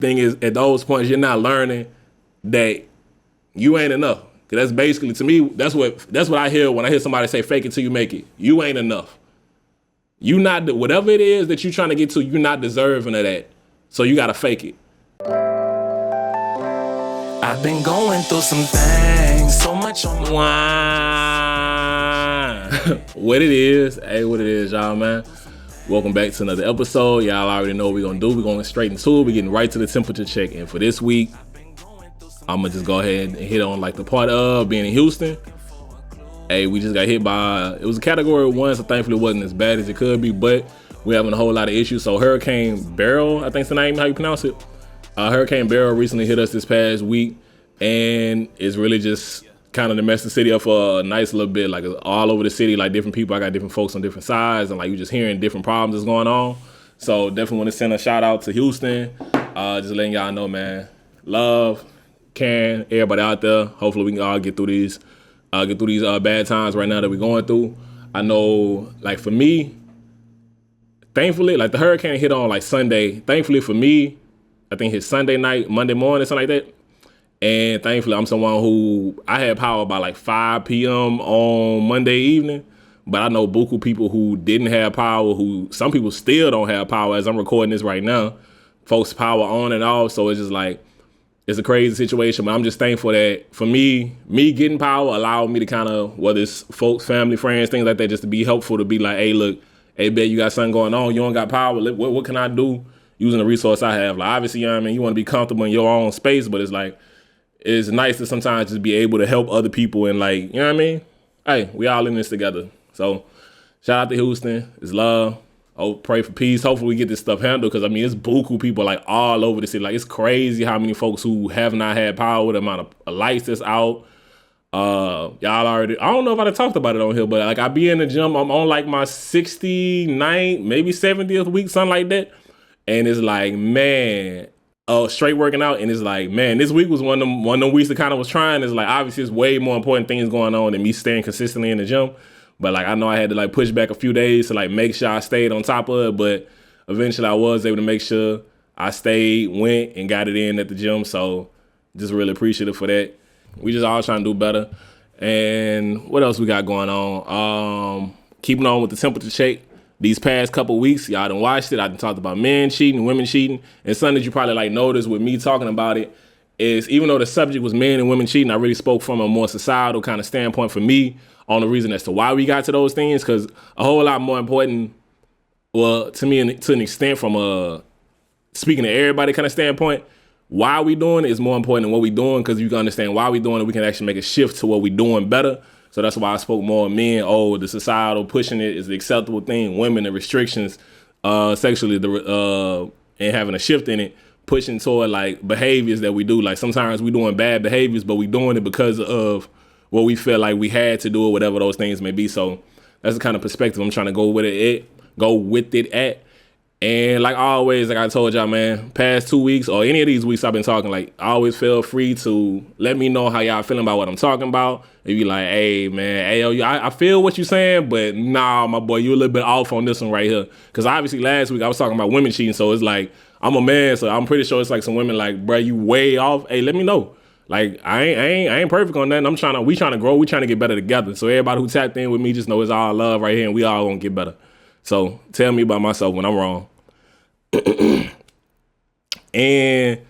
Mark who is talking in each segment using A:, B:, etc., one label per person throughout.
A: Thing is, at those points, you're not learning that you ain't enough. Cause that's basically, to me, that's what I hear when I hear somebody say fake it till you make it. You ain't enough. You not, whatever it is that you're trying to get to, you're not deserving of that. So you gotta fake it.
B: I've been going through some things, so much on
A: What it is, y'all, man. Welcome back to another episode. Y'all already know what we're gonna do. We're going straight into it. We're getting right to the temperature check. And for this week, I'm gonna just go ahead and hit on like the part of being in Houston. Hey, we just got hit by, it was a category 1, so thankfully it wasn't as bad as it could be, but we're having a whole lot of issues. So Hurricane Beryl, I think's the name, how you pronounce it. Hurricane Beryl recently hit us this past week, and it's really just kind of to mess the city up for a nice little bit, like all over the city, like different people. I got different folks on different sides, and like you just hearing different problems that's going on. So definitely want to send a shout out to Houston. Just letting y'all know, man, love, Karen, everybody out there. Hopefully we can all get through these bad times right now that we're going through. I know, like for me, thankfully, like the hurricane hit on like Sunday. Thankfully for me, I think hit Sunday night, Monday morning, something like that. And thankfully, I'm someone who, I had power by like 5 p.m. on Monday evening. But I know buku people who didn't have power, who some people still don't have power as I'm recording this right now. Folks power on and off. So it's just like, it's a crazy situation. But I'm just thankful that for me getting power allowed me to kind of, whether it's folks, family, friends, things like that, just to be helpful, to be like, hey, look, hey, bet you got something going on. You don't got power. What can I do using the resource I have? Like, obviously, you know what I mean? You want to be comfortable in your own space, but it's like, it's nice to sometimes just be able to help other people and like, you know what I mean? Hey, we all in this together. So shout out to Houston. It's love. Oh, pray for peace. Hopefully we get this stuff handled, because I mean, it's buku people like all over the city. Like, it's crazy how many folks who have not had power, the amount of lights that's out. Y'all already, I don't know if I talked about it on here, but like I be in the gym, I'm on like my 69th, maybe 70th week, something like that. And it's like, man, straight working out, and it's like, man, this week was one of them weeks that kind of was trying. It's like, obviously it's way more important things going on than me staying consistently in the gym. But like, I know I had to like push back a few days to like make sure I stayed on top of it. But eventually I was able to make sure I stayed, went, and got it in at the gym. So just really appreciative for that. We just all trying to do better. And what else we got going on? Keeping on with the temperature check. These past couple weeks, y'all done watched it. I done talked about men cheating, women cheating. And something that you probably like noticed with me talking about it is, even though the subject was men and women cheating, I really spoke from a more societal kind of standpoint for me on the reason as to why we got to those things. Because a whole lot more important, well, to me, to an extent, from a speaking to everybody kind of standpoint, why we doing it is more important than what we doing, because you can understand why we doing it, we can actually make a shift to what we doing better. So that's why I spoke more of men. Oh, the societal pushing it is the acceptable thing. Women, the restrictions, sexually, and having a shift in it, pushing toward like behaviors that we do. Like sometimes we doing bad behaviors, but we doing it because of what we feel like we had to do, or whatever those things may be. So that's the kind of perspective I'm trying to go with it at. And like always, like I told y'all, man, past 2 weeks or any of these weeks I've been talking, like, always feel free to let me know how y'all feeling about what I'm talking about. If you like, hey, man, hey, yo, I feel what you're saying, but nah, my boy, you a little bit off on this one right here. Because obviously last week I was talking about women cheating, so it's like, I'm a man, so I'm pretty sure it's like some women like, bro, you way off. Hey, let me know. Like, I ain't perfect on that. We trying to grow. We trying to get better together. So everybody who tapped in with me, just know it's all love right here, and we all gonna get better. So tell me about myself when I'm wrong. And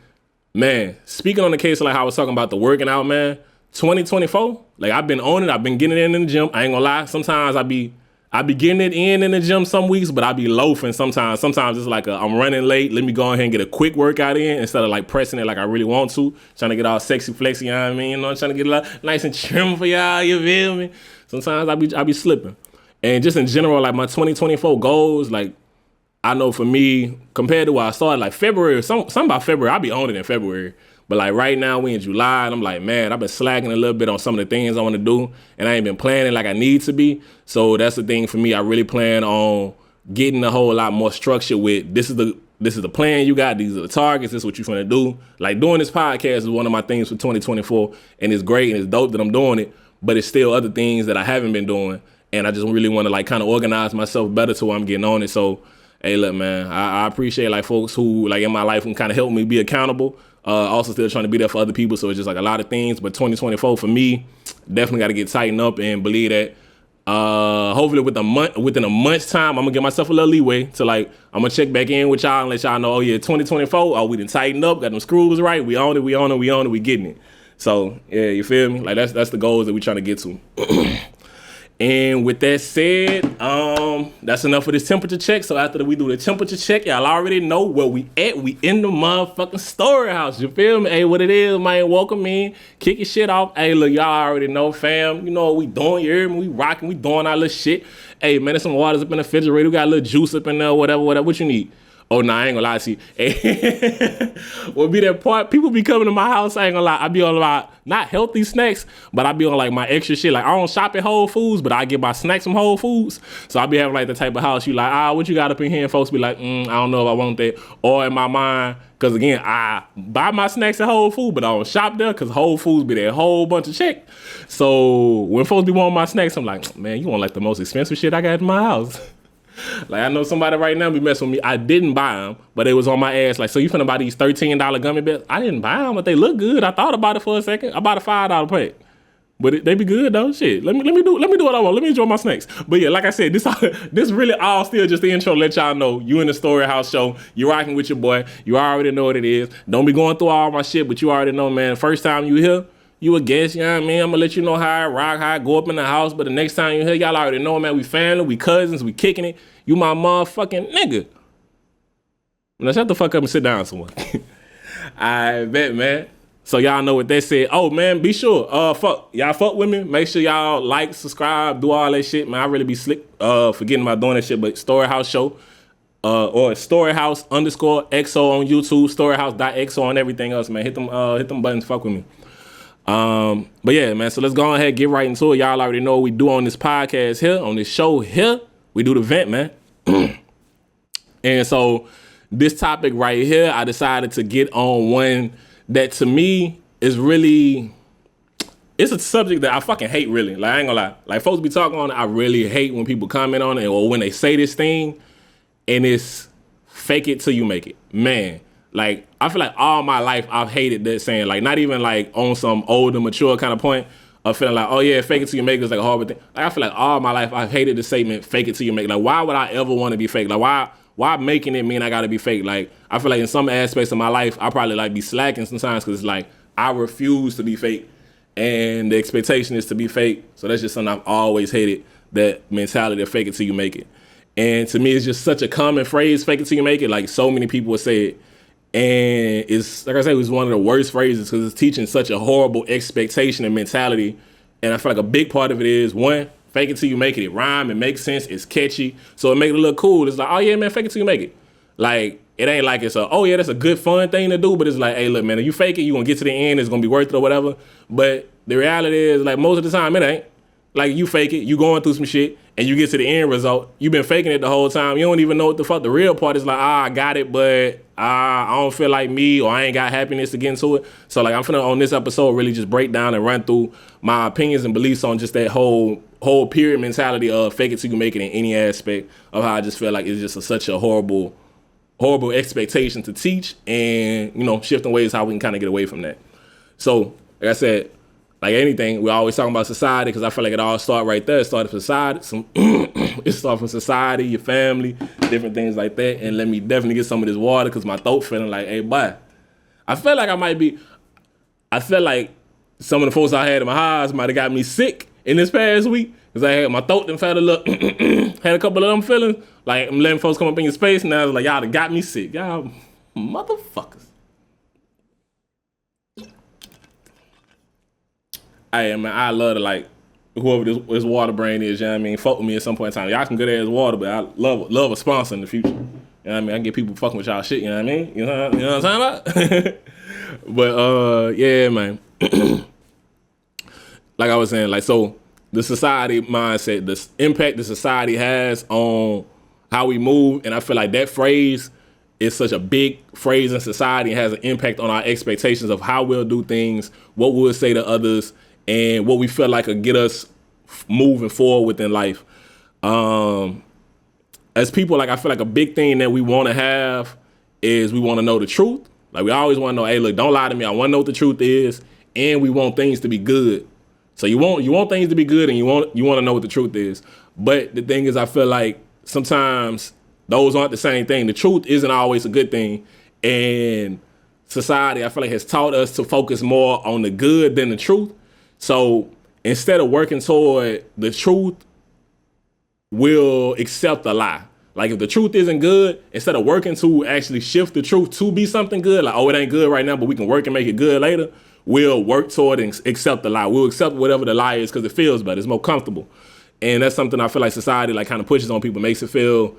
A: man, speaking on the case of like how I was talking about the working out, man, 2024, like I've been on it. I've been getting it in the gym. I ain't gonna lie. Sometimes I be getting it in the gym some weeks, but I be loafing sometimes. Sometimes it's like I'm running late. Let me go ahead and get a quick workout in instead of like pressing it like I really want to. Trying to get all sexy flexy, you know what I mean? You know, trying to get a lot nice and trim for y'all, you feel me? Sometimes I be slipping. And just in general, like my 2024 goals, like I know for me, compared to what I started, like February, something about February, I'll be on it in February. But like right now, we in July, and I'm like, man, I've been slacking a little bit on some of the things I want to do, and I ain't been planning like I need to be. So that's the thing for me. I really plan on getting a whole lot more structure with this is the plan you got, these are the targets, this is what you're gonna do. Like doing this podcast is one of my things for 2024, and it's great and it's dope that I'm doing it, but it's still other things that I haven't been doing, and I just really want to like kind of organize myself better to where I'm getting on it. So Hey, look, man, I appreciate like folks who like in my life who kind of help me be accountable. Also still trying to be there for other people. So it's just like a lot of things. But 2024 for me, definitely got to get tightened up and believe that hopefully within a month's time, I'm gonna give myself a little leeway to like, I'm gonna check back in with y'all and let y'all know, oh yeah, 2024, oh, we done tightened up, got them screws right, we on it, we getting it. So yeah, you feel me? Like that's the goals that we trying to get to. And with that said, that's enough for this temperature check. So after we do the temperature check, y'all already know where we at. We in the motherfucking story house. You feel me? Hey, what it is, man? Welcome in. Kick your shit off. Hey, look, y'all already know, fam. You know what we doing here. We rocking. We doing our little shit. Hey, man, there's some waters up in the refrigerator. We got a little juice up in there, whatever. What you need? Oh, nah, I ain't gonna lie to you. Hey, will be that part. People be coming to my house. I ain't gonna lie. I be on about not healthy snacks, but I be on like my extra shit. Like I don't shop at Whole Foods, but I get my snacks from Whole Foods. So I be having like the type of house you like, what you got up in here? And folks be like, I don't know if I want that. Or in my mind, because again, I buy my snacks at Whole Foods, but I don't shop there because Whole Foods be there a whole bunch of check. So when folks be wanting my snacks, I'm like, man, you want like the most expensive shit I got in my house. Like I know somebody right now be messing with me. I didn't buy them, but it was on my ass. Like, so you finna buy these $13 gummy bears? I didn't buy them, but they look good. I thought about it for a second. I bought a $5 pack, but they be good though. Shit, let me do what I want. Let me enjoy my snacks. But yeah, like I said, this really all still just the intro. Let y'all know you in the StoryHouse show. You rocking with your boy. You already know what it is. Don't be going through all my shit, but you already know, man. First time you here, you a guest, you know what I mean? I'm gonna let you know how I rock, how I go up in the house. But the next time you here, y'all already know, man, we family, we cousins, we kicking it. You my motherfucking nigga. Now shut the fuck up and sit down somewhere. I bet, man. So y'all know what they said. Oh, man, be sure. Y'all fuck with me. Make sure y'all like, subscribe, do all that shit, man. I really be slick forgetting about doing that shit. But StoryHouse show or StoryHouse_XO on YouTube, StoryHouse.XO on everything else, man. Hit them buttons, fuck with me. But yeah, man, so let's go ahead and get right into it. Y'all already know what we do on this podcast here, on this show here. We do the vent, man. And so this topic right here, I decided to get on one that to me is really, it's a subject that I fucking hate really. Like, I ain't gonna lie. Like, folks be talking on it. I really hate when people comment on it or when they say this thing and it's fake it till you make it. Man, like, I feel like all my life I've hated that saying. Like, not even like on some older, mature kind of point of feeling like, oh yeah, fake it till you make it is like a horrible thing. Like, I feel like all my life I've hated the statement, fake it till you make it. Like, why would I ever want to be fake? Like, why making it mean I gotta be fake? Like, I feel like in some aspects of my life, I probably like be slacking sometimes because it's like, I refuse to be fake and the expectation is to be fake. So that's just something I've always hated, that mentality of fake it till you make it. And to me, it's just such a common phrase, fake it till you make it. Like, so many people would say it. And it's, like I said, it was one of the worst phrases because it's teaching such a horrible expectation and mentality. And I feel like a big part of it is, one, fake it till you make it. It rhyme, it makes sense, it's catchy. So it make it look cool. It's like, oh yeah, man, fake it till you make it. Like, it ain't like it's oh yeah, that's a good fun thing to do, but it's like, hey, look, man, if you fake it, you're gonna get to the end, it's gonna be worth it or whatever. But the reality is, like, most of the time, it ain't. Like, you fake it, you going through some shit, and you get to the end result. You've been faking it the whole time. You don't even know what the fuck the real part is. Like, I got it, but I don't feel like me, or I ain't got happiness to get into it. So, like, I'm finna, on this episode, really just break down and run through my opinions and beliefs on just that whole period mentality of fake it till you make it in any aspect of how I just feel like it's just such a horrible expectation to teach, and, you know, shifting ways how we can kind of get away from that. So, like I said, like anything, we're always talking about society because I feel like it all started right there. It started from society. It started from society, your family, different things like that. And let me definitely get some of this water because my throat feeling like, hey, boy, I feel like I feel like some of the folks I had in my house might have got me sick in this past week because I had my throat done felt a little, had a couple of them feelings. Like, I'm letting folks come up in your space and I was like, y'all done got me sick. Y'all motherfuckers. Hey, man, I love to, like, whoever this water brain is, you know what I mean, fuck with me at some point in time. Y'all some good ass water, but I love a sponsor in the future. You know what I mean? I can get people fucking with y'all shit, you know what I mean? You know what I'm talking about? But, yeah, man. Like I was saying, like, so the society mindset, the impact the society has on how we move, and I feel like that phrase is such a big phrase in society and has an impact on our expectations of how we'll do things, what we'll say to others, and what we feel like will get us moving forward within life. As as people, like I feel like a big thing that we want to have is we want to know the truth. Like we always want to know, hey, look, don't lie to me. I want to know what the truth is, and we want things to be good. So you want things to be good, and you want to know what the truth is. But the thing is, I feel like sometimes those aren't the same thing. The truth isn't always a good thing, and society, I feel like, has taught us to focus more on the good than the truth. So instead of working toward the truth, we'll accept a lie. Like if the truth isn't good, instead of working to actually shift the truth to be something good, like, oh, it ain't good right now, but we can work and make it good later, we'll work toward and accept the lie. We'll accept whatever the lie is because it feels better. It's more comfortable. And that's something I feel like society like kind of pushes on people, makes it feel,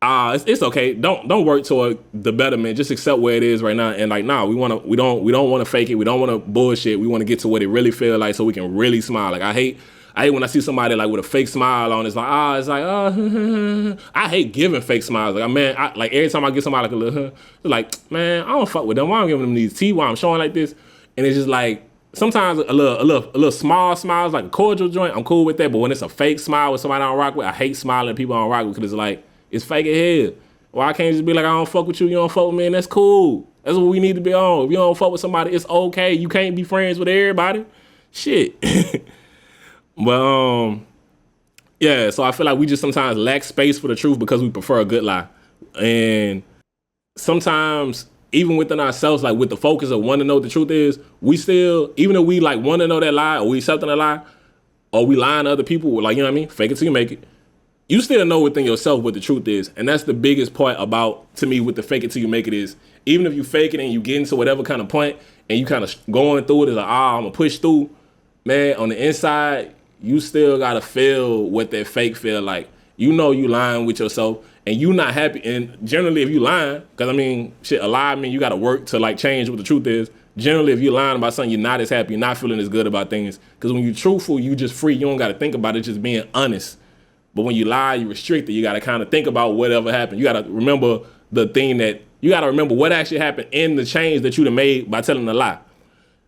A: it's okay. Don't work toward the betterment. Just accept where it is right now. And like, nah, we don't want to fake it. We don't want to bullshit. We want to get to what it really feel like so we can really smile. Like I hate when I see somebody like with a fake smile on. It's like, I hate giving fake smiles. Like, man, like every time I get somebody like a little, it's like, man, I don't fuck with them. Why I'm giving them these tea while I'm showing like this? And it's just like, sometimes a little small smiles, like a cordial joint, I'm cool with that. But when it's a fake smile with somebody I don't rock with, I hate smiling at people I don't rock with because it's like, it's fake as hell. Why can't just be like, I don't fuck with you, you don't fuck with me, and that's cool. That's what we need to be on. If you don't fuck with somebody, it's okay. You can't be friends with everybody. Shit. But yeah, so I feel like we just sometimes lack space for the truth because we prefer a good lie. And sometimes even within ourselves, like with the focus of wanting to know what the truth is, we still, even if we like want to know that lie or we accepting a lie or we lying to other people, like, you know what I mean? Fake it till you make it. You still know within yourself what the truth is. And that's the biggest part about, to me, with the fake it till you make it is, even if you fake it and you get into whatever kind of point and you kind of going through it as like, I'm going to push through, man, on the inside, you still got to feel what that fake feel like. You know you lying with yourself and you not happy. And generally, if you lying, because I mean, shit, a lie, I mean, you got to work to like change what the truth is. Generally, if you're lying about something, you're not as happy, you're not feeling as good about things. Because when you're truthful, you just free. You don't got to think about it, just being honest. But when you lie, you restrict it. You got to kind of think about whatever happened. You got to remember the thing that, you got to remember what actually happened in the change that you'd have made by telling a lie.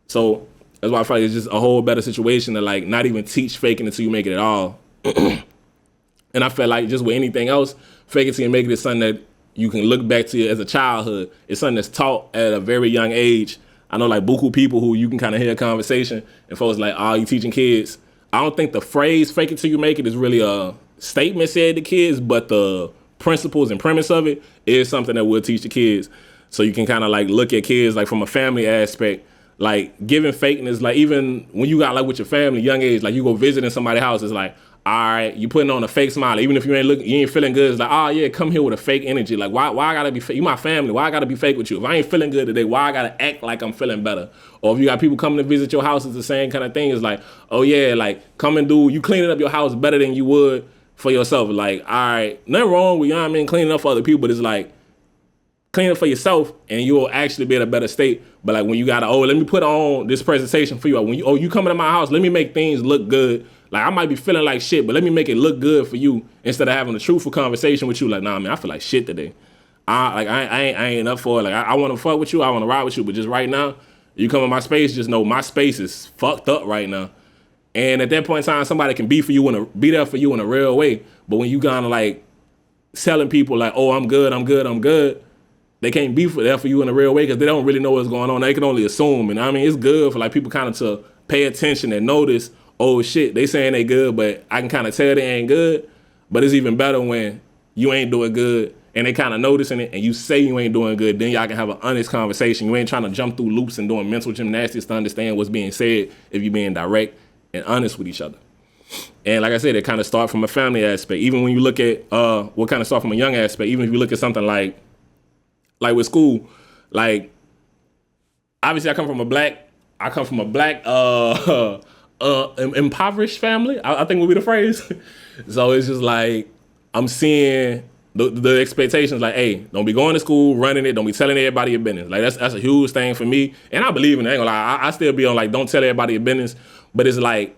A: So that's why I feel like it's just a whole better situation to like not even teach faking until you make it at all. And I feel like just with anything else, fake it till you make it is something that you can look back to as a childhood. It's something that's taught at a very young age. I know like buku people who you can kind of hear a conversation and folks like, you teaching kids. I don't think the phrase fake it till you make it is really a statement said to kids, but the principles and premise of it is something that we'll teach the kids. So you can kind of like look at kids like from a family aspect, like giving fakeness, like even when you got like with your family, young age, like you go visiting somebody's house, it's like, all right, you putting on a fake smile, even if you ain't feeling good. It's like, oh yeah, come here with a fake energy. Like why I gotta be fake? You my family. Why I gotta be fake with you? If I ain't feeling good today, why I gotta act like I'm feeling better? Or if you got people coming to visit your house, it's the same kind of thing. It's like, oh yeah, like come and you cleaning up your house better than you would for yourself. Like, all right, nothing wrong with, you know what I mean, cleaning up for other people, but it's like, clean up for yourself and you'll actually be in a better state. But like when you gotta, let me put on this presentation for you. When you coming to my house, let me make things look good. Like I might be feeling like shit, but let me make it look good for you instead of having a truthful conversation with you. Like, nah, man, I feel like shit today. I ain't up for it. Like I want to fuck with you. I want to ride with you. But just right now, you come in my space, just know my space is fucked up right now. And at that point in time, somebody can be there for you in a real way. But when you kind of like telling people like, oh, I'm good, they can't be there for you in a real way because they don't really know what's going on. They can only assume. And I mean, it's good for like people kind of to pay attention and notice, oh shit, they saying they good, but I can kind of tell they ain't good. But it's even better when you ain't doing good and they kind of noticing it and you say you ain't doing good, then y'all can have an honest conversation. You ain't trying to jump through loops and doing mental gymnastics to understand what's being said if you're being direct and honest with each other. And like I said, it kind of start from a family aspect. Even when you look at what kind of start from a young aspect, even if you look at something like with school, like obviously I come from a black impoverished family, I think would be the phrase. So it's just like I'm seeing the expectations like, hey, don't be going to school, running it, don't be telling everybody your business. Like that's a huge thing for me. And I believe in it, I ain't gonna lie. I still be on like, don't tell everybody your business. But it's like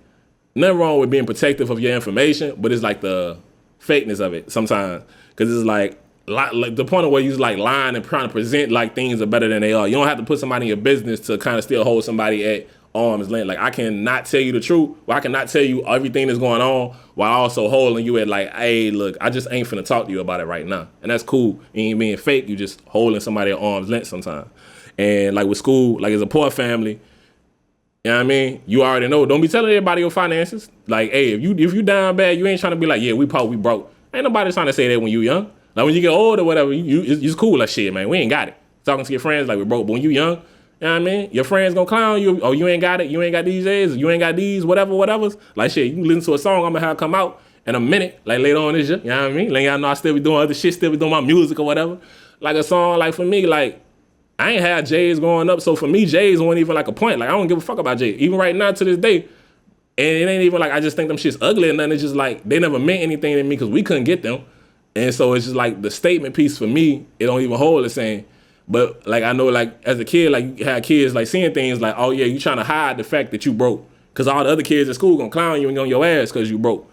A: nothing wrong with being protective of your information, but it's like the fakeness of it sometimes. Cause it's like the point of where you're like lying and trying to present like things are better than they are. You don't have to put somebody in your business to kind of still hold somebody at arm's length. Like I cannot tell you the truth. Well, I cannot tell you everything that's going on while also holding you at like, hey, look, I just ain't finna talk to you about it right now. And that's cool. You ain't being fake. You just holding somebody at arm's length sometimes. And like with school, like as a poor family, you know what I mean? You already know. Don't be telling everybody your finances. Like, hey, if you down bad, you ain't trying to be like, yeah, we poor, we broke. Ain't nobody trying to say that when you young. Like when you get old or whatever, it's cool. Like shit, man, we ain't got it. Talking to your friends like we broke. But when you young, you know what I mean? Your friends gonna clown you. Oh, you ain't got it. You ain't got these A's. You ain't got these whatever's. Like shit, you can listen to a song I'm gonna have come out in a minute, like later on this year. You know what I mean? Like y'all know I still be doing other shit, still be doing my music or whatever. Like a song, like for me, like I ain't had J's growing up, so for me, J's wasn't even like a point. Like I don't give a fuck about J's. Even right now to this day, and it ain't even like I just think them shit's ugly or nothing. It's just like they never meant anything to me because we couldn't get them. And so it's just like the statement piece for me, it don't even hold the same. But like I know like as a kid, like you had kids like seeing things like, oh yeah, you trying to hide the fact that you broke. Cause all the other kids at school gonna clown you and on your ass cause you broke.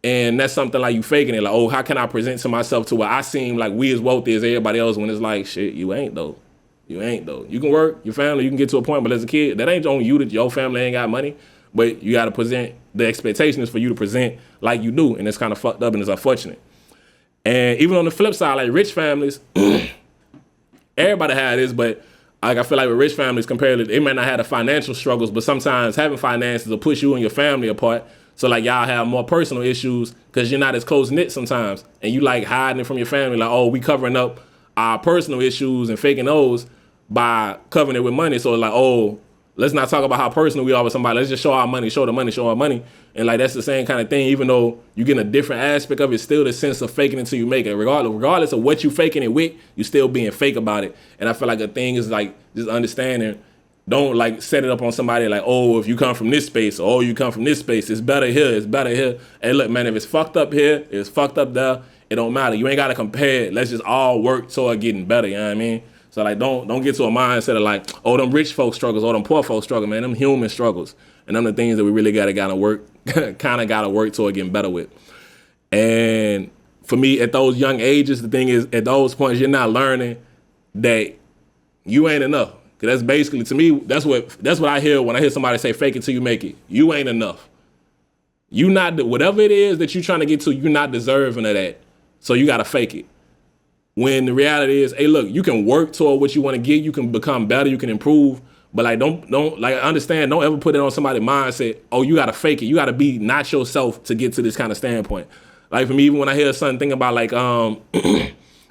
A: And that's something like you faking it. Like, oh, how can I present to myself to where I seem like we as wealthy as everybody else when it's like, shit, you ain't though. You ain't though. You can work, your family, you can get to a point, but as a kid, that ain't on you that your family ain't got money. But you gotta present, the expectation is for you to present like you do. And it's kind of fucked up and it's unfortunate. And even on the flip side, like rich families, everybody had this, but like I feel like with rich families compared to, they may not have the financial struggles, but sometimes having finances will push you and your family apart. So like y'all have more personal issues because you're not as close knit sometimes, and you like hiding it from your family. Like, oh, we covering up our personal issues and faking those by covering it with money. So it's like, oh, let's not talk about how personal we are with somebody. Let's just show our money, show our money. And like that's the same kind of thing. Even though you get a different aspect of it, still the sense of faking it until you make it. Regardless of what you faking it with, you still being fake about it. And I feel like the thing is like just understanding. Don't like set it up on somebody like, oh, if you come from this space, or oh, you come from this space, it's better here, it's better here. Hey, look, man, if it's fucked up here, it's fucked up there, it don't matter. You ain't gotta compare it. Let's just all work toward getting better, you know what I mean? So like don't get to a mindset of like, oh, them rich folks struggles, or them poor folks struggle, man. Them human struggles. And them the things that we really gotta work, gotta work toward getting better with. And for me, at those young ages, the thing is, at those points, you're not learning that you ain't enough. Cause that's basically, to me, that's what I hear when I hear somebody say, fake it till you make it. You ain't enough. You not, whatever it is that you're trying to get to, you're not deserving of that. So you gotta fake it. When the reality is, hey, look, you can work toward what you want to get. You can become better. You can improve. But like, don't like understand. Don't ever put it on somebody's mindset. Oh, you gotta fake it. You gotta be not yourself to get to this kind of standpoint. Like for me, even when I hear something think about like,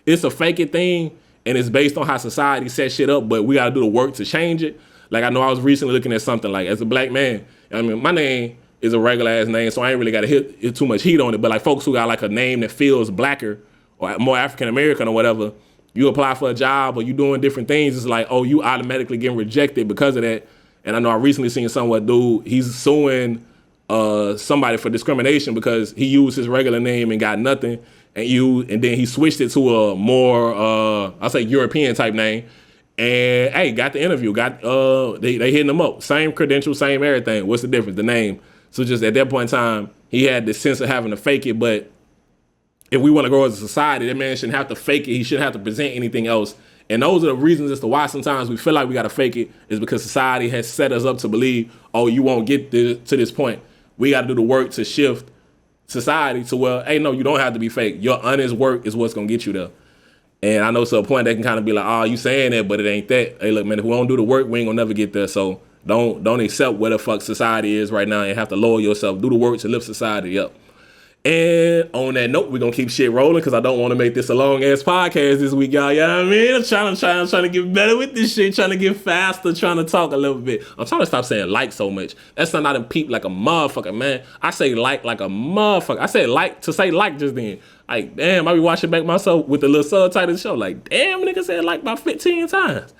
A: it's a fake it thing, and it's based on how society sets shit up. But we gotta do the work to change it. Like I know I was recently looking at something like, as a black man, I mean, my name is a regular ass name, so I ain't really got to hit too much heat on it. But like folks who got like a name that feels blacker or more African American or whatever, you apply for a job or you doing different things, it's like, oh, you automatically getting rejected because of that. And I know I recently seen someone dude, he's suing somebody for discrimination because he used his regular name and got nothing, and then he switched it to a more I'll say European type name. And hey, got the interview, they hitting him up, same credentials, same everything. What's the difference? The name. So just at that point in time, he had this sense of having to fake it. But if we want to grow as a society, that man shouldn't have to fake it. He shouldn't have to present anything else. And those are the reasons as to why sometimes we feel like we got to fake it, is because society has set us up to believe, oh, you won't get to this point. We got to do the work to shift society to where, hey, no, you don't have to be fake. Your honest work is what's going to get you there. And I know to a point they can kind of be like, oh, you saying that, but it ain't that. Hey, look, man, if we don't do the work, we ain't going to never get there. So don't accept where the fuck society is right now and have to lower yourself. Do the work to lift society up. And on that note, we're going to keep shit rolling because I don't want to make this a long-ass podcast this week, y'all. You know what I mean? I'm trying to get better with this shit, trying to get faster, trying to talk a little bit. I'm trying to stop saying like so much. That's not to peep like a motherfucker, man. I say like a motherfucker. I said like to say like just then. Like, damn, I be watching back myself with the little subtitle show. Like, damn, nigga said like about 15 times.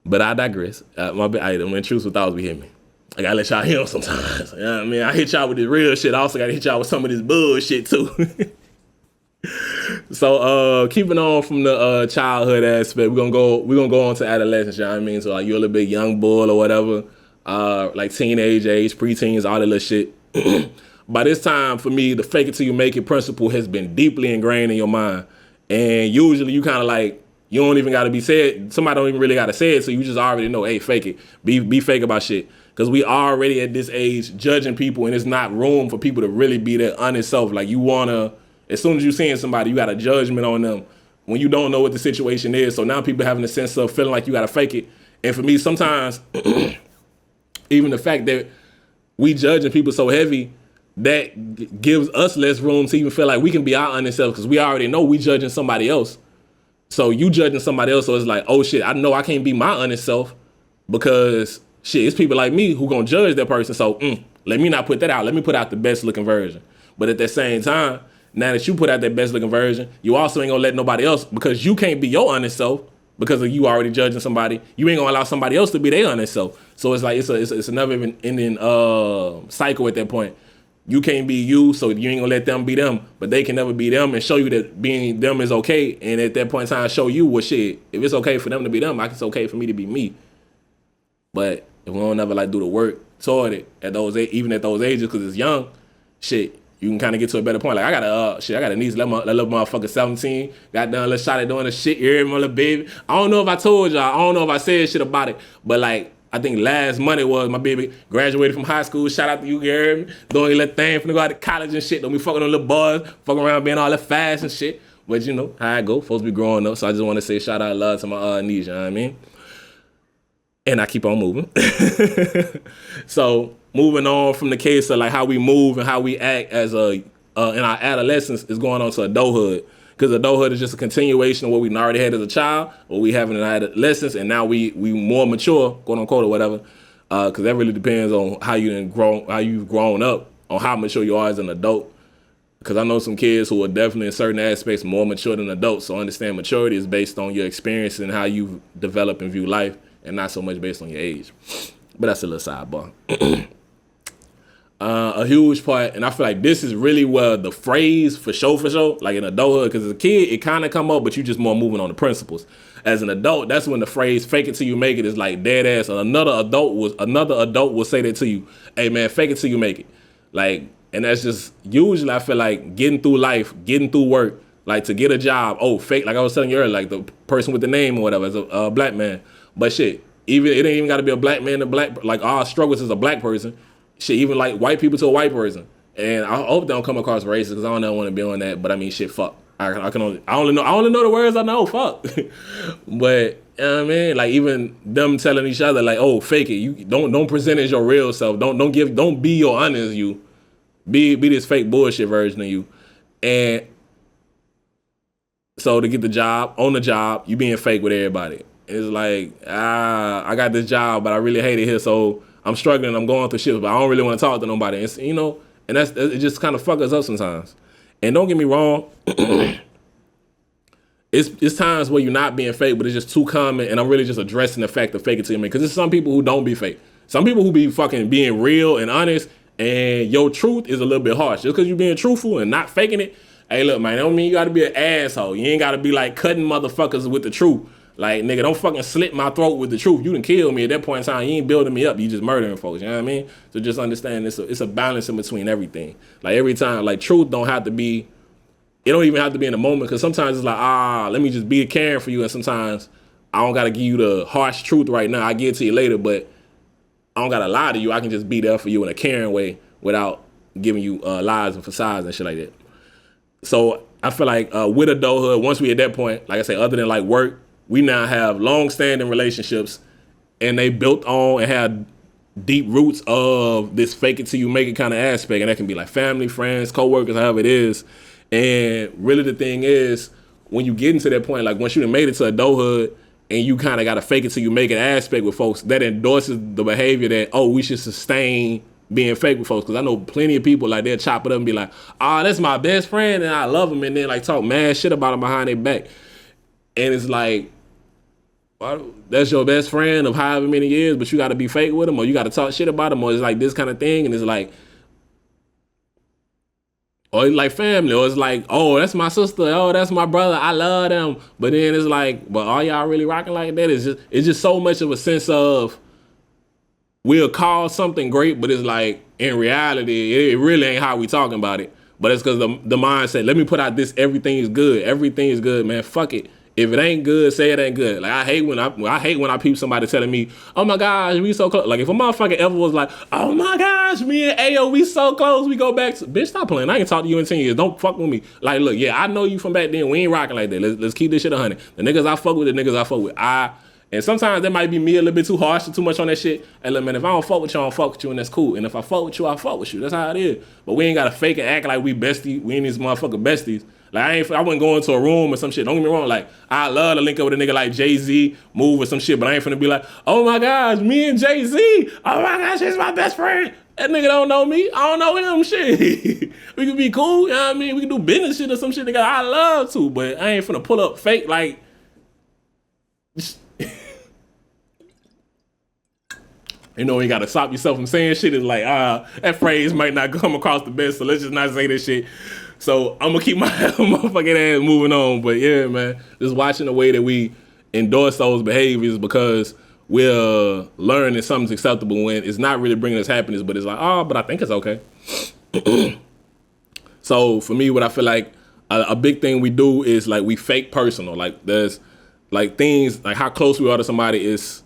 A: But I digress. My bad. Them intrusive thoughts be hitting me. I gotta let y'all hear them sometimes. You know what I mean? I hit y'all with this real shit. I also gotta hit y'all with some of this bullshit too. So keeping on from the childhood aspect, we're gonna go on to adolescence, you know what I mean? So like you're a little bit young boy or whatever, like teenage age, preteens, all that little shit. By this time, for me, the fake it till you make it principle has been deeply ingrained in your mind. And usually you kind of like, You don't even got to be said. Somebody don't even really got to say it. So you just already know, hey, fake it. Be fake about shit. Because we already at this age judging people, and it's not room for people to really be their honest self. Like, you want to, as soon as you seeing somebody, you got a judgment on them when you don't know what the situation is. So now people having a sense of feeling like you got to fake it. And for me, sometimes, even the fact that we judging people so heavy, that gives us less room to even feel like we can be our honest self, because we already know we judging somebody else. So you judging somebody else, so it's like, oh shit, I know I can't be my honest self because shit, it's people like me who gonna judge that person. So let me not put that out. Let me put out the best looking version. But at that same time, now that you put out that best looking version, you also ain't gonna let nobody else, because you can't be your honest self because of you already judging somebody. You ain't gonna allow somebody else to be their honest self. So it's like it's another ending cycle at that point. You can't be you, so you ain't gonna let them be them, but they can never be them and show you that being them is okay. And at that point in time, show you, well, shit, if it's okay for them to be them, it's okay for me to be me. But if we don't ever like do the work toward it at those, even at those ages, because it's young, shit, you can kind of get to a better point. Like I got a niece, that little motherfucker 17, got done, let's shot at doing the shit, you hear me, my little baby. I don't know if I told y'all, I don't know if I said shit about it, but like, I think last Monday was my baby graduated from high school. Shout out to you, Gary. Doing a little thing, finna go out to college and shit. Don't be fucking on little boys, fucking around being all that fast and shit. But you know how I go. Folks be growing up. So I just want to say shout out love to my niece, you know what I mean? And I keep on moving. So moving on from the case of like how we move and how we act as in our adolescence is going on to adulthood. Because adulthood is just a continuation of what we already had as a child, or we have in our adolescence, and now we more mature, quote unquote, or whatever. Because that really depends on how you've grown up, on how mature you are as an adult. Because I know some kids who are definitely in certain aspects more mature than adults. So understand maturity is based on your experience and how you develop and view life, and not so much based on your age. But that's a little sidebar. A huge part, and I feel like this is really where the phrase for sure, like in adulthood, because as a kid, it kind of come up, but you just more moving on the principles. As an adult, that's when the phrase fake it till you make it is like dead ass. Another adult will say that to you. Hey man, fake it till you make it. Like, and that's just usually I feel like getting through life, getting through work, like to get a job. Oh, fake, like I was telling you earlier, like the person with the name or whatever, as a black man. But shit, even it ain't even gotta be a black man, like our struggles as a black person. Shit, even like white people to a white person. And I hope they don't come across racist, because I don't want to be on that. But I mean, shit, fuck. I only know the words I know. Fuck. But you know what I mean, like even them telling each other like, oh, fake it. You don't present as your real self. Don't be your honest you. Be this fake bullshit version of you. And so to get the job, on the job, you being fake with everybody. It's like, I got this job, but I really hate it here, so I'm struggling, I'm going through shit, but I don't really want to talk to nobody. It's, you know, and it just kind of fuck us up sometimes. And don't get me wrong, it's times where you're not being fake, but it's just too common, and I'm really just addressing the fact of fake it till you make it. Because there's some people who don't be fake. Some people who be fucking being real and honest, and your truth is a little bit harsh. Just because you're being truthful and not faking it, hey, look, man, don't mean you got to be an asshole. You ain't got to be like cutting motherfuckers with the truth. Like, nigga, don't fucking slit my throat with the truth. You done killed me at that point in time. You ain't building me up. You just murdering folks. You know what I mean? So just understand it's a balance in between everything. Like, every time, like, truth don't have to be, it don't even have to be in the moment, because sometimes it's like, let me just be caring for you. And sometimes I don't got to give you the harsh truth right now. I give it to you later, but I don't got to lie to you. I can just be there for you in a caring way without giving you lies and facades and shit like that. So I feel like with adulthood, once we at that point, like I say, other than like work, we now have long-standing relationships, and they built on and have deep roots of this fake it till you make it kind of aspect. And that can be like family, friends, co-workers, however it is. And really the thing is, when you get into that point, like once you done made it to adulthood and you kind of got to fake it till you make it aspect with folks, that endorses the behavior that, oh, we should sustain being fake with folks. Because I know plenty of people, like, they'll chop it up and be like, that's my best friend and I love him, and then like talk mad shit about him behind their back. And it's like, that's your best friend of however many years, but you got to be fake with him, or you got to talk shit about him, or it's like this kind of thing. And it's like, or it's like family, or it's like, oh, that's my sister, oh, that's my brother, I love them. But then it's like, but are y'all really rocking like that? It's just so much of a sense of, we'll call something great, but it's like, in reality, it really ain't how we talking about it. But it's because the mindset, let me put out this, everything is good, man, fuck it. If it ain't good, say it ain't good. Like I hate when I peep somebody telling me, "Oh my gosh, we so close." Like if a motherfucker ever was like, "Oh my gosh, me and Ayo, we so close, we go back." Bitch, stop playing. I ain't talk to you in 10 years. Don't fuck with me. Like, look, yeah, I know you from back then. We ain't rocking like that. Let's keep this shit 100. The niggas I fuck with, the niggas I fuck with. And sometimes that might be me a little bit too harsh and too much on that shit. And look, man, if I don't fuck with you, I don't fuck with you, and that's cool. And if I fuck with you, I fuck with you. That's how it is. But we ain't gotta fake and act like we besties. We ain't these motherfucking besties. Like I wouldn't go into a room or some shit. Don't get me wrong. Like I love to link up with a nigga like Jay-Z, move or some shit. But I ain't finna be like, oh my gosh, me and Jay-Z. Oh my gosh, he's my best friend. That nigga don't know me. I don't know him. Shit. We can be cool. You know what I mean? We can do business shit or some shit. Nigga, I love to, but I ain't finna pull up fake like. You know, you gotta stop yourself from saying shit. It's like, that phrase might not come across the best, so let's just not say this shit. So I'm gonna keep my motherfucking ass moving on. But yeah, man, just watching the way that we endorse those behaviors because we're learning something's acceptable when it's not really bringing us happiness, but it's like, but I think it's okay. So for me, what I feel like a big thing we do is like we fake personal. Like there's like things like how close we are to somebody is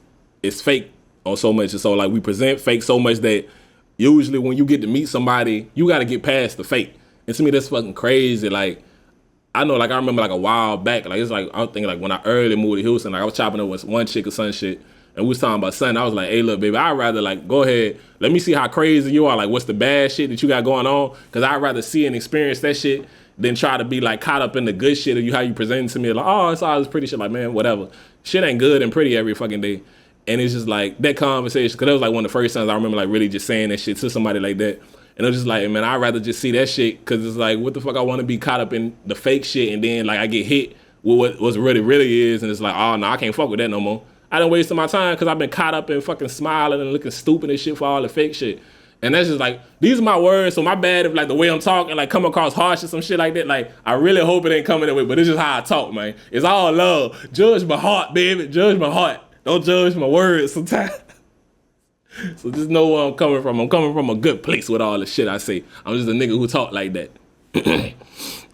A: fake on so much. And so like we present fake so much that usually when you get to meet somebody, you got to get past the fake. And to me, that's fucking crazy. Like, I know, like, I remember, like, a while back, like, it's like, I'm thinking, like, when I early moved to Houston, like, I was chopping up with one chick or some shit, and we was talking about something. I was like, hey, look, baby, I'd rather, like, go ahead, let me see how crazy you are, like, what's the bad shit that you got going on, because I'd rather see and experience that shit than try to be, like, caught up in the good shit of you, how you present to me, like, oh, it's all this pretty shit, like, man, whatever. Shit ain't good and pretty every fucking day. And it's just, like, that conversation, because that was, like, one of the first times I remember, like, really just saying that shit to somebody like that. And I'm just like, man, I'd rather just see that shit because it's like, what the fuck I want to be caught up in the fake shit and then like I get hit with what really is and it's like, oh, no, I can't fuck with that no more. I done wasted my time because I've been caught up in fucking smiling and looking stupid and shit for all the fake shit. And that's just like, these are my words, so my bad if like the way I'm talking like come across harsh or some shit like that. Like, I really hope it ain't coming that way, but it's just how I talk, man. It's all love. Judge my heart, baby. Judge my heart. Don't judge my words sometimes. So just know where I'm coming from. I'm coming from a good place with all the shit I say. I'm just a nigga who talk like that.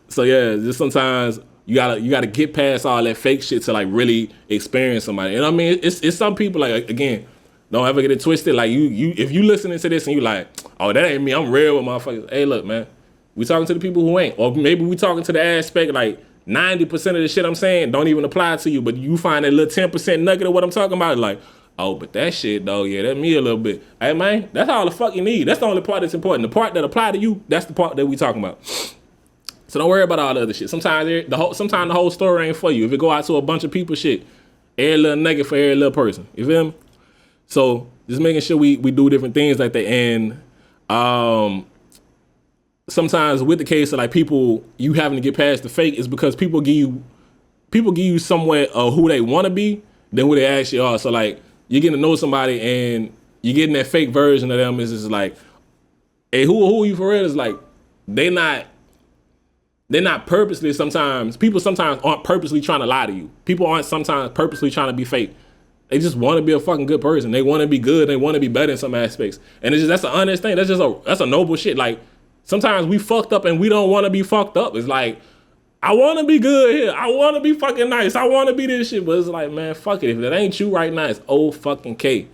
A: So yeah, just sometimes you gotta get past all that fake shit to like really experience somebody. And I mean, it's some people like again, don't ever get it twisted. Like you if you listening to this and you like, oh that ain't me. I'm real with motherfuckers. Hey look, man, we talking to the people who ain't, or maybe we talking to the aspect like 90% of the shit I'm saying don't even apply to you, but you find that little 10% nugget of what I'm talking about, like. Oh, but that shit, though, yeah, that's me a little bit. Hey, man, that's all the fuck you need. That's the only part that's important. The part that apply to you, that's the part that we talking about. So don't worry about all the other shit. Sometimes the whole story ain't for you. If it go out to a bunch of people, shit, every little nugget for every little person. You feel me? So just making sure we do different things like that. And sometimes with the case of like people, you having to get past the fake is because people give you somewhere who they want to be than who they actually are. So like, you're getting to know somebody and you're getting that fake version of them. Is just like, hey, who are you for real? Is like, they're not purposely sometimes. People sometimes aren't purposely trying to lie to you. People aren't sometimes purposely trying to be fake. They just want to be a fucking good person. They want to be good. They want to be better in some aspects. And it's just, that's an honest thing. That's a noble shit. Like, sometimes we fucked up and we don't want to be fucked up. It's like, I want to be good here. I want to be fucking nice. I want to be this shit. But it's like, man, fuck it. If it ain't you right now, it's O fucking K.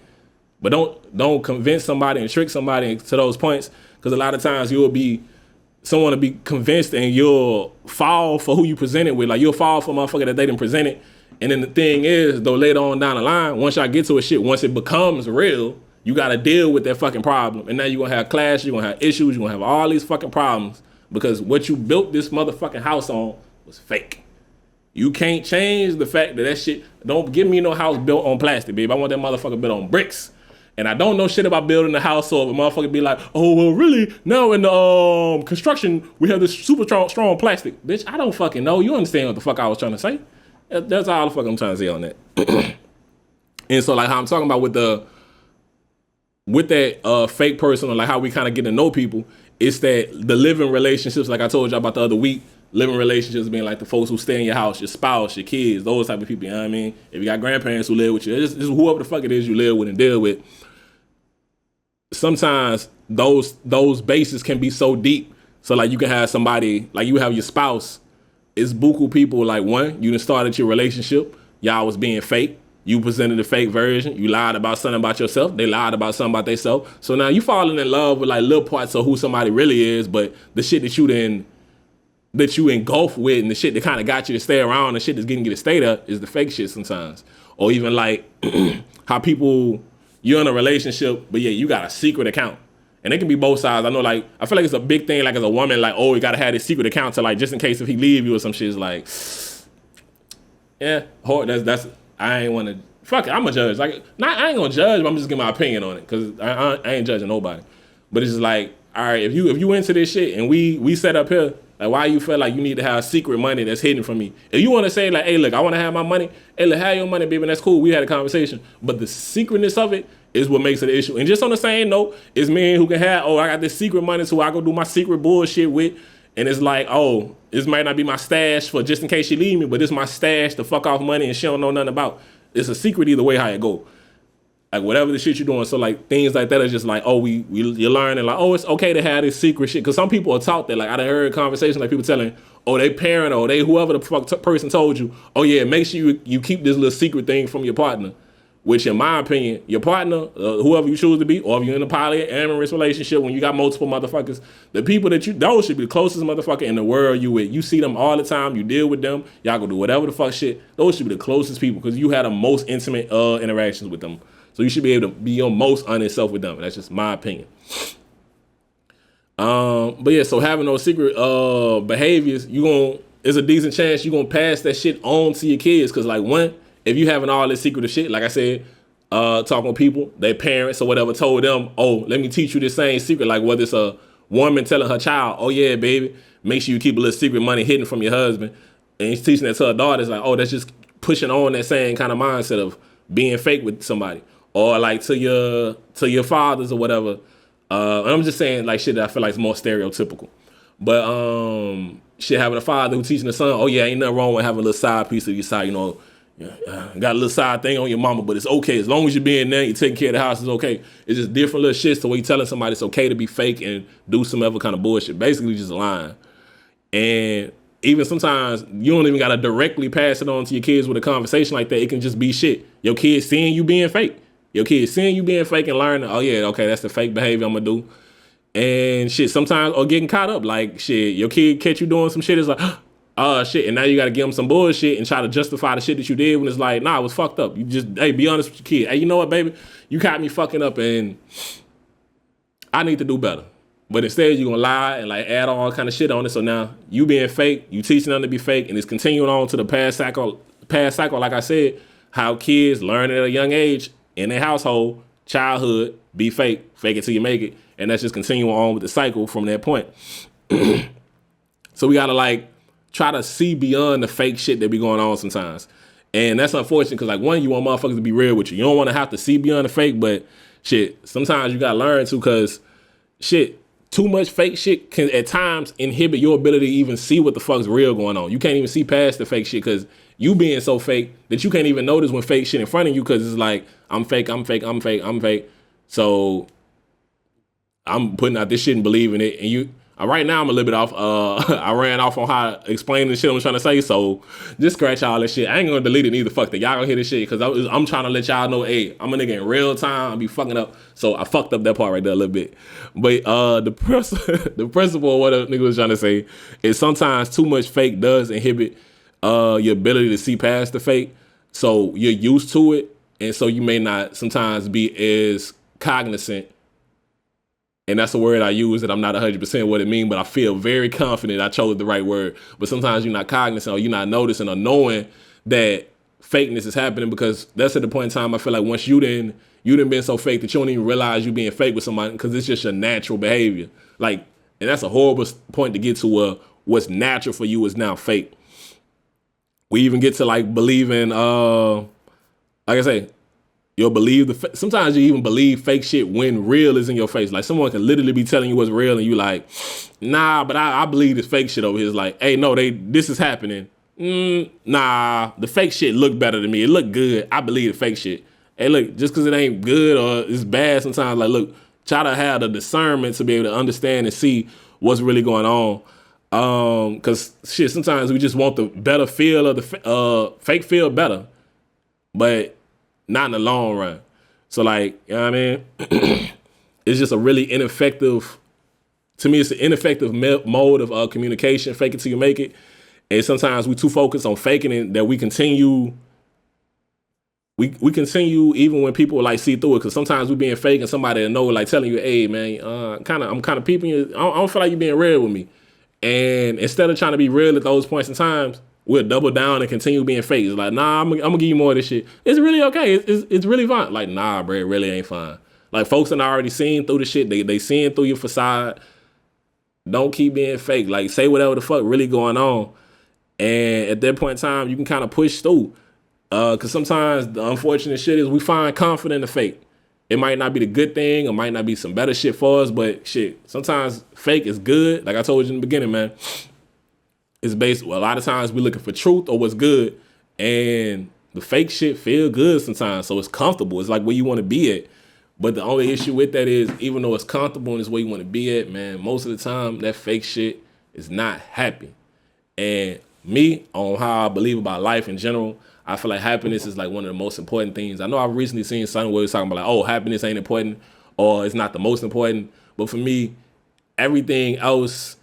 A: But don't convince somebody and trick somebody to those points. Because a lot of times someone will be convinced and you'll fall for who you presented with. Like, you'll fall for a motherfucker that they didn't present it. And then the thing is, though, later on down the line, once y'all get to a shit, once it becomes real, you got to deal with that fucking problem. And now you're going to have clashes, you're going to have issues, you're going to have all these fucking problems. Because what you built this motherfucking house on was fake. You can't change the fact that shit, don't give me no house built on plastic, babe. I want that motherfucker built on bricks. And I don't know shit about building a house, so if a motherfucker be like, oh, well, really? Now in the construction, we have this super strong plastic. Bitch, I don't fucking know. You understand what the fuck I was trying to say? That's all the fuck I'm trying to say on that. And so, like, how I'm talking about with that fake person, or like how we kind of get to know people, it's that the living relationships, like I told you about the other week, living relationships being like the folks who stay in your house, your spouse, your kids, those type of people, you know what I mean? If you got grandparents who live with you, just whoever the fuck it is you live with and deal with, sometimes those bases can be so deep. So like you can have somebody, like you have your spouse, it's buku people like one, you done started your relationship, y'all was being fake. You presented the fake version. You lied about something about yourself. They lied about something about themselves. So now you falling in love with like little parts of who somebody really is, but the shit that you engulf with and the shit that kind of got you to stay around, the shit that's getting you to stay there is the fake shit sometimes. Or even like how people, you're in a relationship, but yeah, you got a secret account. And it can be both sides. I know, like, I feel like it's a big thing, like as a woman, like, oh, you gotta have this secret account to like, just in case if he leave you or some shit, it's like, yeah, that's I ain't want to, fuck it, I'm a judge. Like, I ain't gonna judge, but I'm just giving my opinion on it, because I ain't judging nobody. But it's just like, all right, if you into this shit and we set up here, like, why you feel like you need to have secret money that's hidden from me? If you want to say like, hey, look, I want to have my money, hey, look, have your money, baby, that's cool, we had a conversation. But the secretness of it is what makes it an issue. And just on the same note, it's men who can have, oh, I got this secret money so I go do my secret bullshit with. And it's like, oh, this might not be my stash for just in case she leave me, but it's my stash to fuck off money and she don't know nothing about. It's a secret either way how it go. Like whatever the shit you're doing. So like things like that are just like, oh, you're learning like, oh, it's okay to have this secret shit. Cause some people are taught that. Like I done heard conversations like people telling, oh, they parent or they whoever the fuck person told you, oh yeah, make sure you keep this little secret thing from your partner. Which, in my opinion, your partner, whoever you choose to be, or if you're in a polyamorous relationship, when you got multiple motherfuckers, the people those should be the closest motherfucker in the world you with. You see them all the time. You deal with them. Y'all go do whatever the fuck shit. Those should be the closest people because you had the most intimate interactions with them. So you should be able to be your most honest self with them. That's just my opinion. But yeah, so having those secret behaviors, there's a decent chance you're gonna pass that shit on to your kids. Cause like if you having all this secretive shit, like I said, talking with people, their parents or whatever told them, oh, let me teach you this same secret. Like whether it's a woman telling her child, oh yeah, baby, make sure you keep a little secret money hidden from your husband. And he's teaching that to her daughter. It's like, oh, that's just pushing on that same kind of mindset of being fake with somebody. Or like to your fathers or whatever. And I'm just saying like shit that I feel like is more stereotypical. But shit, having a father who teaching the son, oh yeah, ain't nothing wrong with having a little side piece of your side, you know, got a little side thing on your mama, but it's okay. As long as you're being there, you're taking care of the house, it's okay. It's just different little shit. So when you're telling somebody it's okay to be fake and do some other kind of bullshit, basically just lying. And even sometimes you don't even got to directly pass it on to your kids with a conversation like that. It can just be shit. Your kids seeing you being fake. Your kids seeing you being fake and learning, oh yeah, okay, that's the fake behavior I'm gonna do. And shit, sometimes, or getting caught up, like shit, your kid catch you doing some shit, it's like, shit, and now you gotta give them some bullshit and try to justify the shit that you did when it's like, nah, it was fucked up. You just, hey, be honest with your kid. Hey, you know what, baby? You caught me fucking up and I need to do better. But instead, you're gonna lie and like add all kind of shit on it. So now you being fake, you teaching them to be fake, and it's continuing on to the past cycle, like I said, how kids learn at a young age in their household, childhood, be fake it till you make it. And that's just continuing on with the cycle from that point. So we gotta like try to see beyond the fake shit that be going on sometimes. And that's unfortunate because like one, you want motherfuckers to be real with you. You don't want to have to see beyond the fake, but shit, sometimes you gotta learn to, because shit, too much fake shit can at times inhibit your ability to even see what the fuck's real going on. You can't even see past the fake shit because you being so fake that you can't even notice when fake shit in front of you, because it's like, I'm fake. So I'm putting out this shit and believing it. And right now I'm a little bit off. I ran off on how to explain the shit I'm trying to say. So just scratch all this shit. I ain't gonna delete it either. Fuck that. Y'all gonna hear this shit because I'm trying to let y'all know, hey, I'm a nigga in real time. I be fucking up. So I fucked up that part right there a little bit. But the principle of what a nigga was trying to say is sometimes too much fake does inhibit your ability to see past the fake. So you're used to it. And so you may not sometimes be as cognizant. And that's a word I use that I'm not 100% what it means, but I feel very confident I chose the right word. But sometimes you're not cognizant or you're not noticing or knowing that fakeness is happening, because that's at the point in time I feel like once you done been so fake that you don't even realize you being fake with somebody, because it's just your natural behavior. Like, and that's a horrible point to get to where what's natural for you is now fake. We even get to like believing, like I say, you'll believe sometimes you even believe fake shit when real is in your face. Like someone can literally be telling you what's real and you like, nah, but I believe this fake shit over here. It's like, hey, no, this is happening. Nah, the fake shit look better to me. It look good. I believe the fake shit. Hey, look, just because it ain't good or it's bad sometimes, like, look, try to have the discernment to be able to understand and see what's really going on. Cause shit, sometimes we just want the better feel of the fake feel better, but not in the long run. So like, you know what I mean? It's just a really ineffective, to me, it's an ineffective mode of communication, fake it till you make it. And sometimes we too focused on faking it that we continue even when people like see through it. Cause sometimes we being fake and somebody will know, like telling you, hey man, I'm kind of peeping you. I don't feel like you being real with me. And instead of trying to be real at those points in times, we'll double down and continue being fake. It's like, nah, I'm gonna give you more of this shit. It's really okay. It's really fine. Like, nah, bro, it really ain't fine. Like, folks are already seeing through the shit. They seeing through your facade. Don't keep being fake. Like, say whatever the fuck really going on. And at that point in time, you can kind of push through. Because sometimes the unfortunate shit is we find comfort in the fake. It might not be the good thing. It might not be some better shit for us. But shit, sometimes fake is good. Like I told you in the beginning, man. It's based, well, a lot of times we're looking for truth or what's good. And the fake shit feel good sometimes. So it's comfortable. It's like where you want to be at. But the only issue with that is, even though it's comfortable and it's where you want to be at, man, most of the time that fake shit is not happy. And me, on how I believe about life in general, I feel like happiness is like one of the most important things. I know I've recently seen something where it's talking about like, oh, happiness ain't important or it's not the most important. But for me, everything else,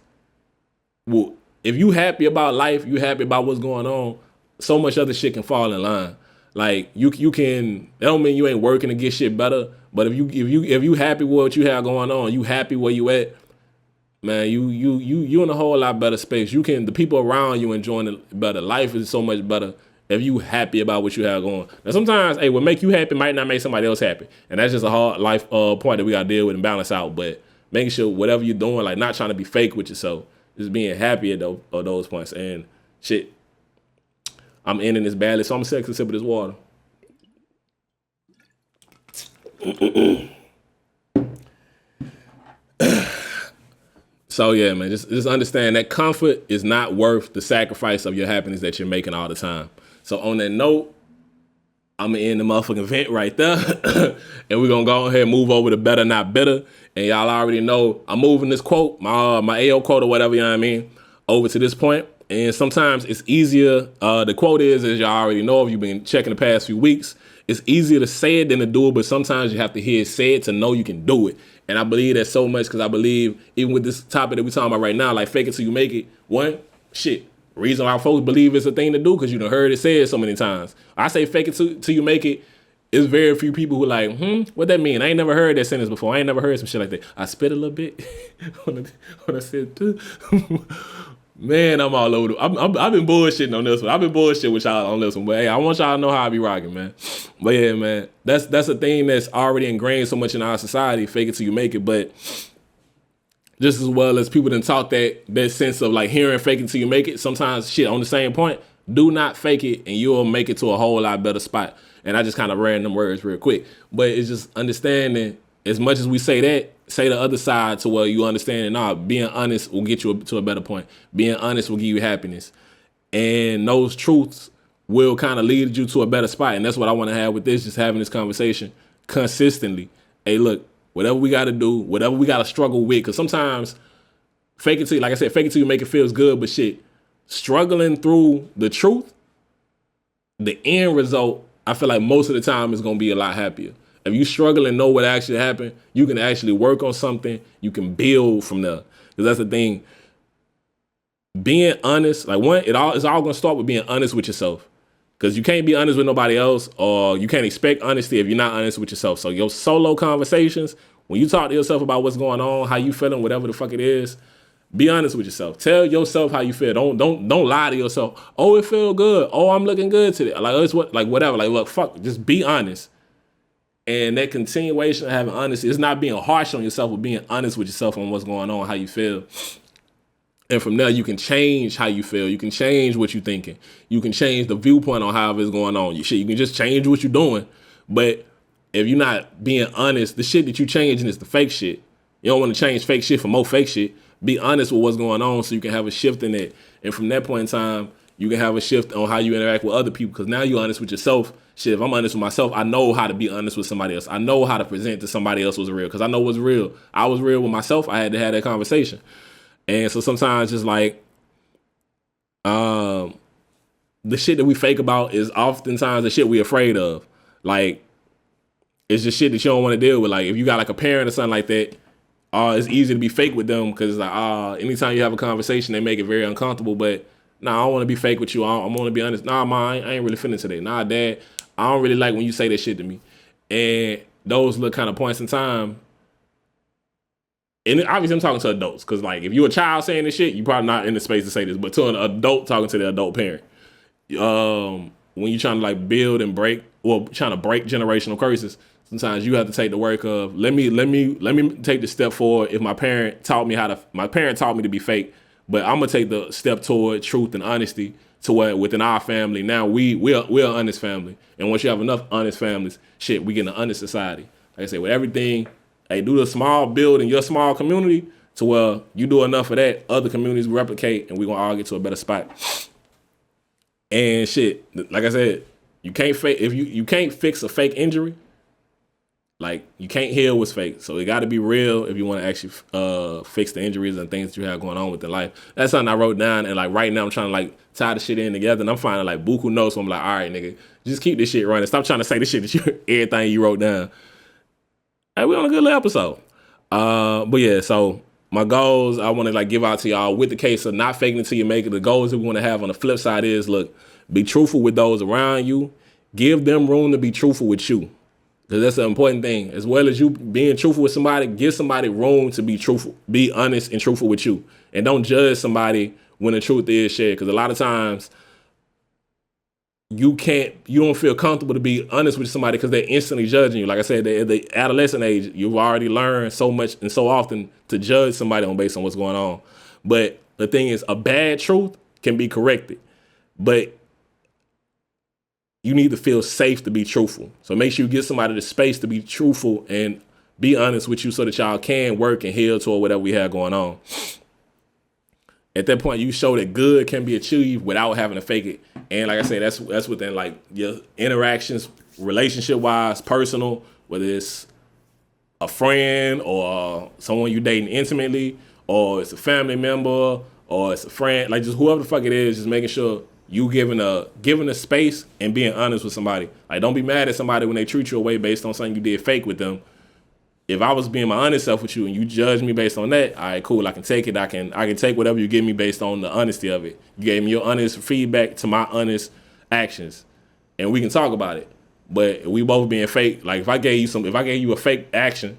A: well, if you happy about life, you happy about what's going on, so much other shit can fall in line. Like you can, that don't mean you ain't working to get shit better. But if you happy with what you have going on, you happy where you at, man, you in a whole lot better space. The people around you enjoying it better. Life is so much better if you happy about what you have going. Now sometimes, hey, what make you happy might not make somebody else happy. And that's just a hard life point that we gotta deal with and balance out. But making sure whatever you're doing, like not trying to be fake with yourself, just being happy at those points. And shit, I'm ending this badly, so I'm gonna take a sip of this water. So yeah, man, just understand that comfort is not worth the sacrifice of your happiness that you're making all the time. So on that note, I'm gonna end the motherfucking vent right there. And we're gonna go ahead and move over to better, not bitter. And y'all already know I'm moving this quote, my AO quote or whatever, you know what I mean, over to this point. And sometimes it's easier. The quote is, as y'all already know, if you've been checking the past few weeks, it's easier to say it than to do it, but sometimes you have to hear it said to know you can do it. And I believe that so much because I believe, even with this topic that we're talking about right now, like fake it till you make it, one, shit, reason why folks believe it's a thing to do because you done heard it said so many times. I say fake it till you make it. It's very few people who are like, what that mean? I ain't never heard that sentence before. I ain't never heard some shit like that. I spit a little bit when I said, man, I'm all over. I've been bullshitting on this one. I've been bullshitting with y'all on this one. But hey, I want y'all to know how I be rocking, man. But yeah, man, that's a thing that's already ingrained so much in our society. Fake it till you make it. But just as well as people done talk that sense of like hearing fake it till you make it, sometimes shit on the same point, do not fake it and you'll make it to a whole lot better spot. And I just kind of ran them words real quick. But it's just understanding, as much as we say that, say the other side to where you understand it. Nah, being honest will get you to a better point. Being honest will give you happiness. And those truths will kind of lead you to a better spot. And that's what I want to have with this, just having this conversation consistently. Hey, look, whatever we got to do, whatever we got to struggle with, because sometimes fake it till, like I said, fake it till you make it feels good, but shit, struggling through the truth, the end result, I feel like most of the time is going to be a lot happier. If you struggle and know what actually happened, you can actually work on something. You can build from there. Because that's the thing. Being honest, like it's all going to start with being honest with yourself. Because you can't be honest with nobody else, or you can't expect honesty if you're not honest with yourself. So your solo conversations, when you talk to yourself about what's going on, how you feeling, whatever the fuck it is, be honest with yourself. Tell yourself how you feel. Don't lie to yourself. Oh, it feel good. Oh, I'm looking good today. Like it's whatever. Like look, fuck. Just be honest. And that continuation of having honesty, it's not being harsh on yourself, but being honest with yourself on what's going on, how you feel. And from there, you can change how you feel. You can change what you're thinking. You can change the viewpoint on how it's going on. You can just change what you're doing. But if you're not being honest, the shit that you're changing is the fake shit. You don't want to change fake shit for more fake shit. Be honest with what's going on so you can have a shift in it. And from that point in time, you can have a shift on how you interact with other people because now you're honest with yourself. Shit, if I'm honest with myself, I know how to be honest with somebody else. I know how to present to somebody else what's real because I know what's real. I was real with myself. I had to have that conversation. And so sometimes just like The shit that we fake about is oftentimes the shit we afraid of. Like, it's just shit that you don't want to deal with. Like, if you got like a parent or something like that, it's easy to be fake with them because it's like, anytime you have a conversation, they make it very uncomfortable. But nah, I don't want to be fake with you. I want to be honest. Nah, ma, I ain't really feeling today. Nah, dad, I don't really like when you say that shit to me. And those little kind of points in time. And obviously I'm talking to adults because like if you're a child saying this shit, you're probably not in the space to say this. But to an adult talking to the adult parent, when you're trying to like build and break, trying to break generational curses, sometimes you have to take the work of let me take the step forward. If my parent taught me to be fake, but I'm gonna take the step toward truth and honesty to where within our family now we're an honest family. And once you have enough honest families, shit, we get an honest society. Like I said, with everything, hey, do the small build in your small community to where you do enough of that, other communities replicate, and we're gonna all get to a better spot. And shit, like I said, you can't fake if you can't fix a fake injury. Like, you can't heal what's fake. So it got to be real if you want to actually fix the injuries and things that you have going on with your life. That's something I wrote down. And, like, right now I'm trying to, like, tie the shit in together. And I'm finding, like, buku notes. So I'm like, all right, nigga, just keep this shit running. Stop trying to say the shit that everything you wrote down. Hey, we on a good little episode. But, yeah, so my goals I want to, like, give out to y'all with the case of not faking until you make it. The goals that we want to have on the flip side is, look, be truthful with those around you. Give them room to be truthful with you. Because that's an important thing. As well as you being truthful with somebody, give somebody room to be truthful, be honest and truthful with you. And don't judge somebody when the truth is shared. Because a lot of times you don't feel comfortable to be honest with somebody because they're instantly judging you. Like I said, at the adolescent age, you've already learned so much and so often to judge somebody based on what's going on. But the thing is, a bad truth can be corrected. But you need to feel safe to be truthful. So make sure you give somebody the space to be truthful and be honest with you so that y'all can work and heal toward whatever we have going on. At that point, you show that good can be achieved without having to fake it. And like I say, that's within like your interactions, relationship-wise, personal, whether it's a friend or someone you dating intimately, or it's a family member, or it's a friend, like just whoever the fuck it is, just making sure you giving a space and being honest with somebody. Like, don't be mad at somebody when they treat you away based on something you did fake with them. If I was being my honest self with you and you judge me based on that, all right, cool, I can take it. I can take whatever you give me based on the honesty of it. You gave me your honest feedback to my honest actions, and we can talk about it. But we both being fake. Like, if I gave you a fake action,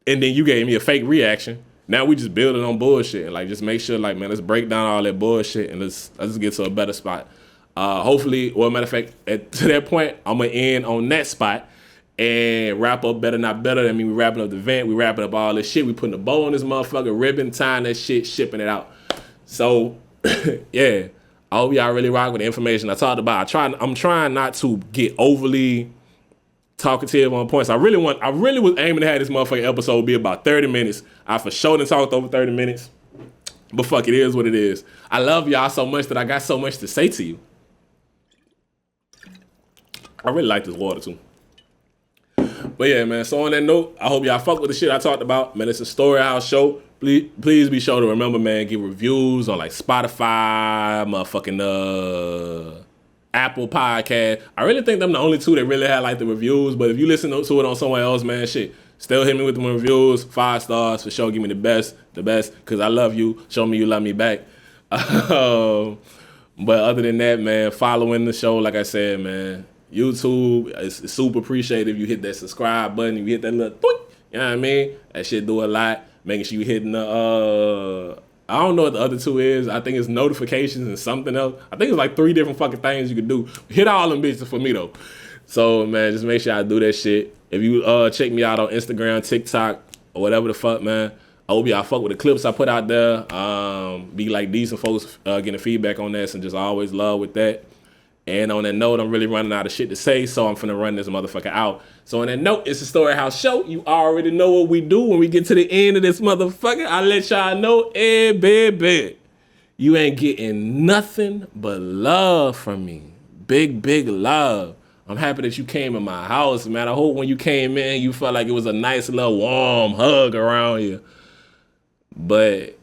A: and then you gave me a fake reaction, now we just building on bullshit. Like, just make sure, like, man, let's break down all that bullshit and let's get to a better spot. Hopefully, well, matter of fact, to that point, I'm gonna end on that spot and wrap up better, not better. I mean, we wrapping up the event, we wrapping up all this shit. We putting a bow on this motherfucker, ribbon, tying that shit, shipping it out. So, yeah, I hope y'all really rock with the information I talked about. I'm trying not to get overly talkative on points. I really was aiming to have this motherfucking episode be about 30 minutes. I for sure done talked over 30 minutes. But fuck, it is what it is. I love y'all so much that I got so much to say to you. I really like this water too. But yeah, man, so on that note, I hope y'all fuck with the shit I talked about. Man, it's a StoryHouse show. Please be sure to remember, man, give reviews on like Spotify, motherfucking Apple Podcast. I really think them the only two that really had like the reviews. But if you listen to it on somewhere else, man, shit, still hit me with the reviews. 5 stars for sure. Give me the best, because I love you. Show me you love me back. But other than that, man, following the show, like I said, man, YouTube is super appreciated if you hit that subscribe button. If you hit that little tweet, you know what I mean? That shit do a lot. Making sure you hitting the I don't know what the other 2 is. I think it's notifications and something else. I think it's like 3 different fucking things you can do. Hit all them bitches for me though. So man, just make sure I do that shit. If you check me out on Instagram, TikTok, or whatever the fuck, man, I hope y'all fuck with the clips I put out there. Be like decent folks getting feedback on that, and just always love with that. And on that note, I'm really running out of shit to say, so I'm finna run this motherfucker out. So on that note, it's a StoryHouse show. You already know what we do when we get to the end of this motherfucker. I let y'all know, hey, baby, you ain't getting nothing but love from me. Big, big love. I'm happy that you came in my house, man. I hope when you came in, you felt like it was a nice little warm hug around you. But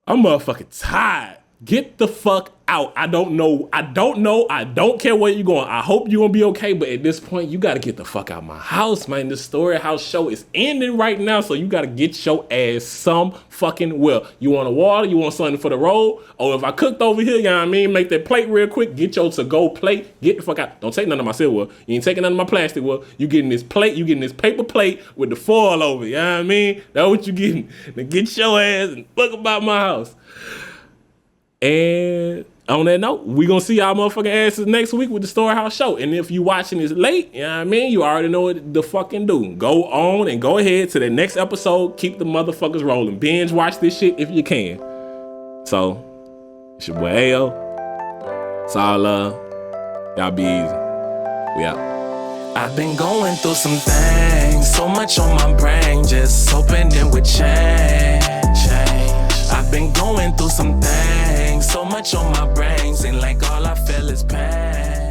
A: I'm motherfucking tired. Get the fuck out. I don't know. I don't care where you're going. I hope you're gonna be okay, but at this point, you gotta get the fuck out of my house, man. The StoryHouse show is ending right now, so you gotta get your ass some fucking well. You want a water? You want something for the road? Or if I cooked over here, you know what I mean? Make that plate real quick. Get your to-go plate. Get the fuck out. Don't take none of my silverware. You ain't taking none of my plasticware. You getting this plate. You getting this paper plate with the foil over it. You know what I mean? That's what you getting. Now get your ass and fuck about my house. And on that note, we gonna see y'all motherfucking asses next week with the StoryHouse show. And if you watching this late, you know what I mean? You already know what the fucking do. Go on and go ahead to the next episode. Keep the motherfuckers rolling. Binge watch this shit if you can. So, it's your boy Ayo. It's all love. Y'all be easy. We out.
B: I've been going through some things, so much on my brain, just hoping it would change. I've been going through some things, so much on my brain, seem like all I feel is pain.